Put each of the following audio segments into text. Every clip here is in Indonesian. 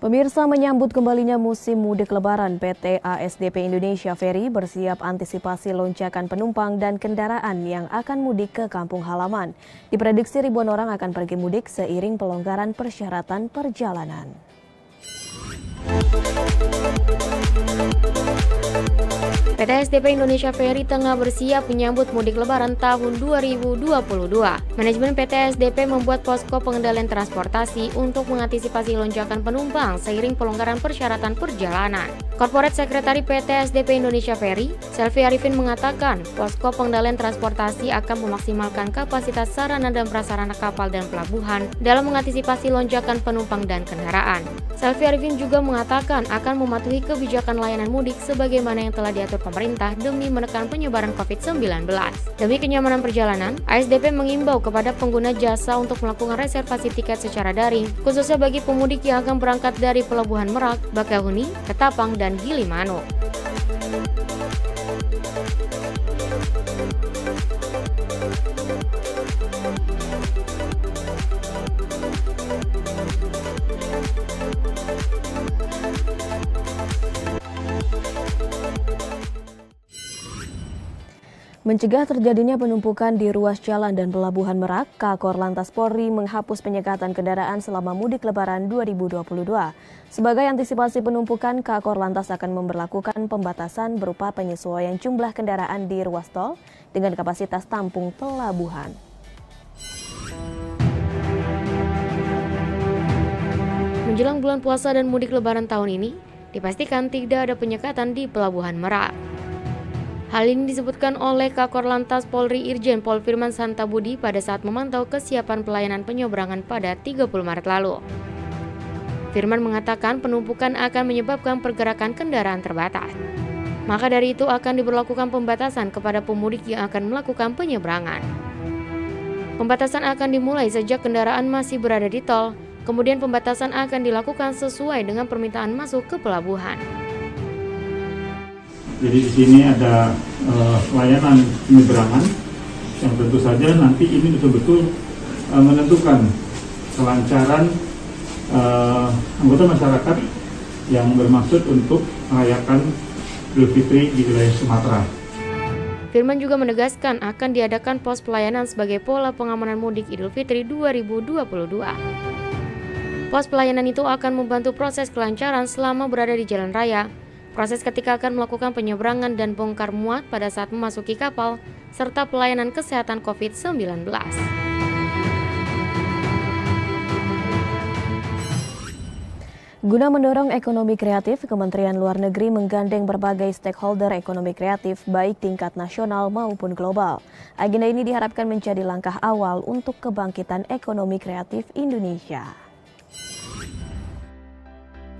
Pemirsa, menyambut kembalinya musim mudik lebaran, PT ASDP Indonesia Ferry bersiap antisipasi lonjakan penumpang dan kendaraan yang akan mudik ke kampung halaman. Diprediksi ribuan orang akan pergi mudik seiring pelonggaran persyaratan perjalanan. PT ASDP Indonesia Ferry tengah bersiap menyambut mudik lebaran tahun 2022. Manajemen PT ASDP membuat posko pengendalian transportasi untuk mengantisipasi lonjakan penumpang seiring pelonggaran persyaratan perjalanan. Corporate Secretary PT ASDP Indonesia Ferry, Selvi Arifin mengatakan, posko pengendalian transportasi akan memaksimalkan kapasitas sarana dan prasarana kapal dan pelabuhan dalam mengantisipasi lonjakan penumpang dan kendaraan. Selvi Arifin juga mengatakan akan mematuhi kebijakan layanan mudik sebagaimana yang telah diatur pemerintah demi menekan penyebaran COVID-19. Demi kenyamanan perjalanan, ASDP mengimbau kepada pengguna jasa untuk melakukan reservasi tiket secara daring, khususnya bagi pemudik yang akan berangkat dari Pelabuhan Merak, Bakauheni, Ketapang, dan Gilimanuk. Mencegah terjadinya penumpukan di ruas jalan dan Pelabuhan Merak, Kakor Lantas Polri menghapus penyekatan kendaraan selama mudik Lebaran 2022. Sebagai antisipasi penumpukan, Kakor Lantas akan memberlakukan pembatasan berupa penyesuaian jumlah kendaraan di ruas tol dengan kapasitas tampung pelabuhan. Menjelang bulan puasa dan mudik Lebaran tahun ini, dipastikan tidak ada penyekatan di Pelabuhan Merak. Hal ini disebutkan oleh Kakor Lantas Polri Irjen Pol Firman Santabudi pada saat memantau kesiapan pelayanan penyeberangan pada 30 Maret lalu. Firman mengatakan penumpukan akan menyebabkan pergerakan kendaraan terbatas. Maka dari itu akan diberlakukan pembatasan kepada pemudik yang akan melakukan penyeberangan. Pembatasan akan dimulai sejak kendaraan masih berada di tol, kemudian pembatasan akan dilakukan sesuai dengan permintaan masuk ke pelabuhan. Jadi di sini ada layanan penyeberangan yang tentu saja nanti ini betul-betul menentukan kelancaran anggota masyarakat yang bermaksud untuk merayakan Idul Fitri di wilayah Sumatera. Firman juga menegaskan akan diadakan pos pelayanan sebagai pola pengamanan mudik Idul Fitri 2022. Pos pelayanan itu akan membantu proses kelancaran selama berada di jalan raya, proses ketika akan melakukan penyeberangan dan bongkar muat pada saat memasuki kapal, serta pelayanan kesehatan COVID-19. Guna mendorong ekonomi kreatif, Kementerian Luar Negeri menggandeng berbagai stakeholder ekonomi kreatif baik tingkat nasional maupun global. Agenda ini diharapkan menjadi langkah awal untuk kebangkitan ekonomi kreatif Indonesia.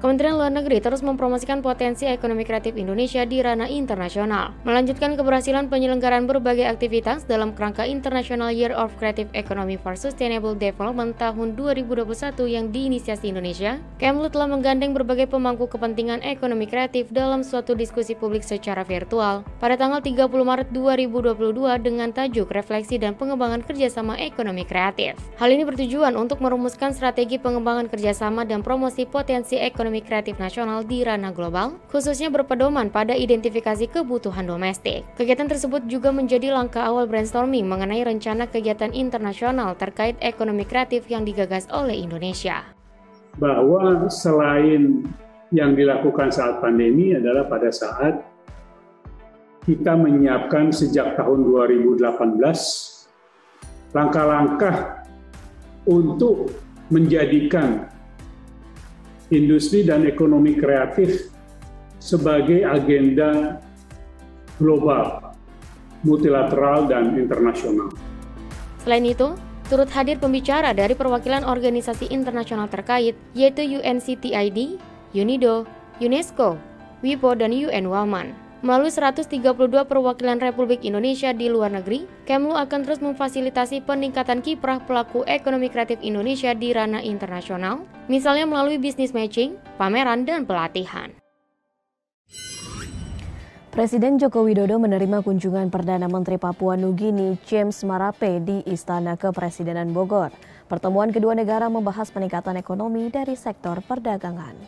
Kementerian Luar Negeri terus mempromosikan potensi ekonomi kreatif Indonesia di ranah internasional, melanjutkan keberhasilan penyelenggaraan berbagai aktivitas dalam kerangka International Year of Creative Economy for Sustainable Development tahun 2021 yang diinisiasi Indonesia. Kemlu telah menggandeng berbagai pemangku kepentingan ekonomi kreatif dalam suatu diskusi publik secara virtual pada tanggal 30 Maret 2022 dengan tajuk Refleksi dan Pengembangan Kerjasama Ekonomi Kreatif. Hal ini bertujuan untuk merumuskan strategi pengembangan kerjasama dan promosi potensi ekonomi kreatif nasional di ranah global, khususnya berpedoman pada identifikasi kebutuhan domestik. Kegiatan tersebut juga menjadi langkah awal brainstorming mengenai rencana kegiatan internasional terkait ekonomi kreatif yang digagas oleh Indonesia. Bahwa selain yang dilakukan saat pandemi adalah pada saat kita menyiapkan sejak tahun 2018 langkah-langkah untuk menjadikan industri dan ekonomi kreatif sebagai agenda global, multilateral, dan internasional. Selain itu, turut hadir pembicara dari perwakilan organisasi internasional terkait, yaitu UNCTAD, UNIDO, UNESCO, WIPO, dan UN Women. Melalui 132 perwakilan Republik Indonesia di luar negeri, Kemlu akan terus memfasilitasi peningkatan kiprah pelaku ekonomi kreatif Indonesia di ranah internasional, misalnya melalui bisnis matching, pameran, dan pelatihan. Presiden Joko Widodo menerima kunjungan Perdana Menteri Papua Nugini James Marape di Istana Kepresidenan Bogor. Pertemuan kedua negara membahas peningkatan ekonomi dari sektor perdagangan.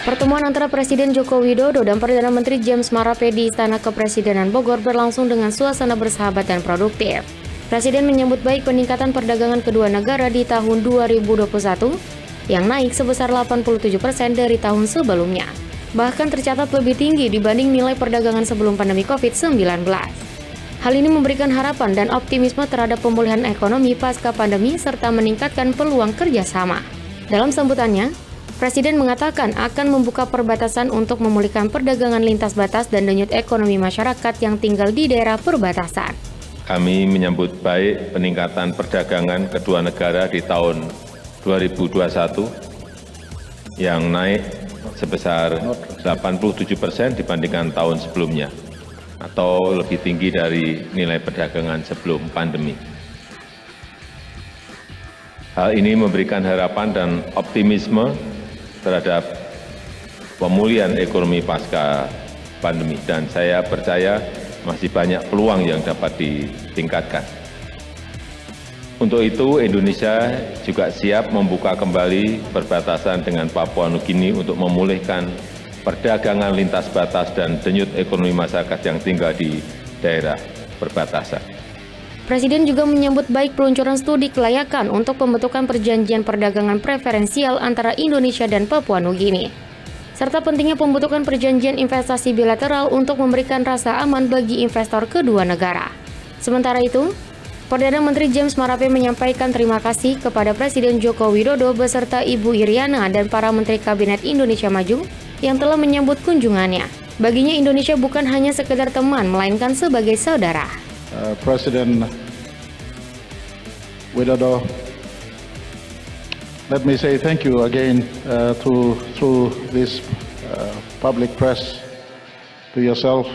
Pertemuan antara Presiden Joko Widodo dan Perdana Menteri James Marape di Istana Kepresidenan Bogor berlangsung dengan suasana bersahabat dan produktif. Presiden menyambut baik peningkatan perdagangan kedua negara di tahun 2021 yang naik sebesar 87% dari tahun sebelumnya. Bahkan tercatat lebih tinggi dibanding nilai perdagangan sebelum pandemi COVID-19. Hal ini memberikan harapan dan optimisme terhadap pemulihan ekonomi pasca pandemi serta meningkatkan peluang kerjasama. Dalam sambutannya, Presiden mengatakan akan membuka perbatasan untuk memulihkan perdagangan lintas batas dan denyut ekonomi masyarakat yang tinggal di daerah perbatasan. Kami menyambut baik peningkatan perdagangan kedua negara di tahun 2021 yang naik sebesar 87% dibandingkan tahun sebelumnya, atau lebih tinggi dari nilai perdagangan sebelum pandemi. Hal ini memberikan harapan dan optimisme terhadap pemulihan ekonomi pasca pandemi, dan saya percaya masih banyak peluang yang dapat ditingkatkan. Untuk itu, Indonesia juga siap membuka kembali perbatasan dengan Papua Nugini untuk memulihkan perdagangan lintas batas dan denyut ekonomi masyarakat yang tinggal di daerah perbatasan. Presiden juga menyambut baik peluncuran studi kelayakan untuk pembentukan perjanjian perdagangan preferensial antara Indonesia dan Papua Nugini, serta pentingnya pembentukan perjanjian investasi bilateral untuk memberikan rasa aman bagi investor kedua negara. Sementara itu, Perdana Menteri James Marape menyampaikan terima kasih kepada Presiden Joko Widodo beserta Ibu Iriana dan para Menteri Kabinet Indonesia Maju yang telah menyambut kunjungannya. Baginya Indonesia bukan hanya sekedar teman, melainkan sebagai saudara. President Widodo, let me say thank you again through this public press to yourself,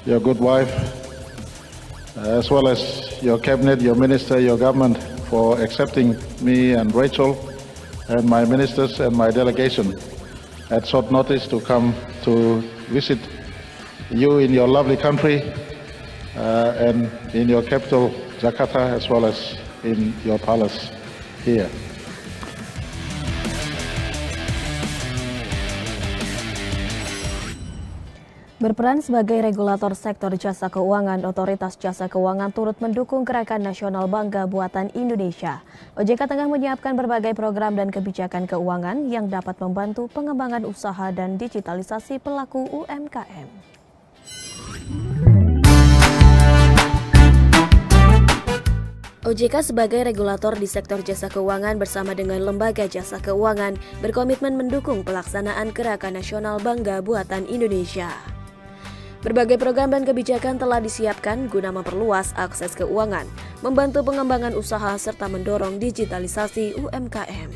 your good wife, as well as your cabinet, your minister, your government for accepting me and Rachel and my ministers and my delegation at short notice to come to visit you in your lovely country. And in your capital, Jakarta, as well as in your palace here. Berperan sebagai regulator sektor jasa keuangan, Otoritas Jasa Keuangan turut mendukung Gerakan Nasional Bangga Buatan Indonesia. OJK tengah menyiapkan berbagai program dan kebijakan keuangan yang dapat membantu pengembangan usaha dan digitalisasi pelaku UMKM. OJK sebagai regulator di sektor jasa keuangan bersama dengan Lembaga Jasa Keuangan berkomitmen mendukung pelaksanaan Gerakan Nasional Bangga Buatan Indonesia. Berbagai program dan kebijakan telah disiapkan guna memperluas akses keuangan, membantu pengembangan usaha serta mendorong digitalisasi UMKM.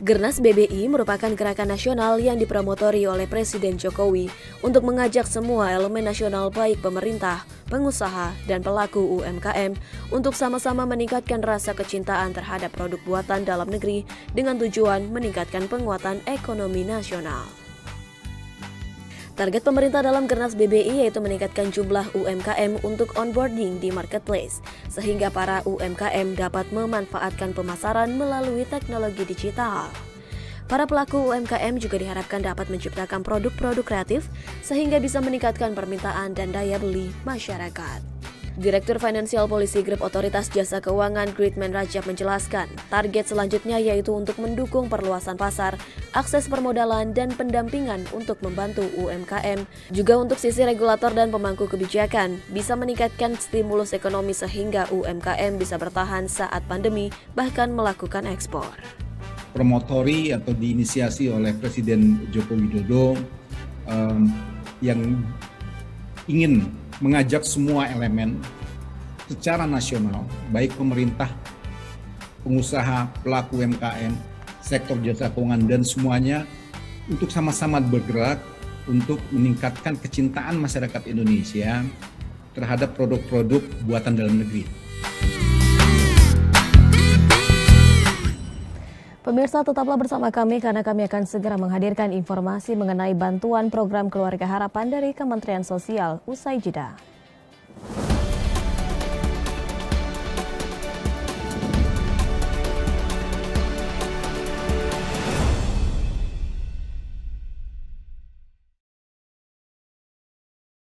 Gernas BBI merupakan gerakan nasional yang dipromotori oleh Presiden Jokowi untuk mengajak semua elemen nasional baik pemerintah, pengusaha, dan pelaku UMKM untuk sama-sama meningkatkan rasa kecintaan terhadap produk buatan dalam negeri dengan tujuan meningkatkan penguatan ekonomi nasional. Target pemerintah dalam Gernas BBI yaitu meningkatkan jumlah UMKM untuk onboarding di marketplace, sehingga para UMKM dapat memanfaatkan pemasaran melalui teknologi digital. Para pelaku UMKM juga diharapkan dapat menciptakan produk-produk kreatif, sehingga bisa meningkatkan permintaan dan daya beli masyarakat. Direktur Financial Policy Group Otoritas Jasa Keuangan Gridman Rajab menjelaskan, target selanjutnya yaitu untuk mendukung perluasan pasar, akses permodalan, dan pendampingan untuk membantu UMKM. Juga untuk sisi regulator dan pemangku kebijakan, bisa meningkatkan stimulus ekonomi sehingga UMKM bisa bertahan saat pandemi, bahkan melakukan ekspor. Promotori atau diinisiasi oleh Presiden Joko Widodo yang ingin mengajak semua elemen secara nasional, baik pemerintah, pengusaha, pelaku UMKM, sektor jasa keuangan, dan semuanya untuk sama-sama bergerak untuk meningkatkan kecintaan masyarakat Indonesia terhadap produk-produk buatan dalam negeri. Pemirsa, tetaplah bersama kami karena kami akan segera menghadirkan informasi mengenai bantuan program Keluarga Harapan dari Kementerian Sosial usai jeda.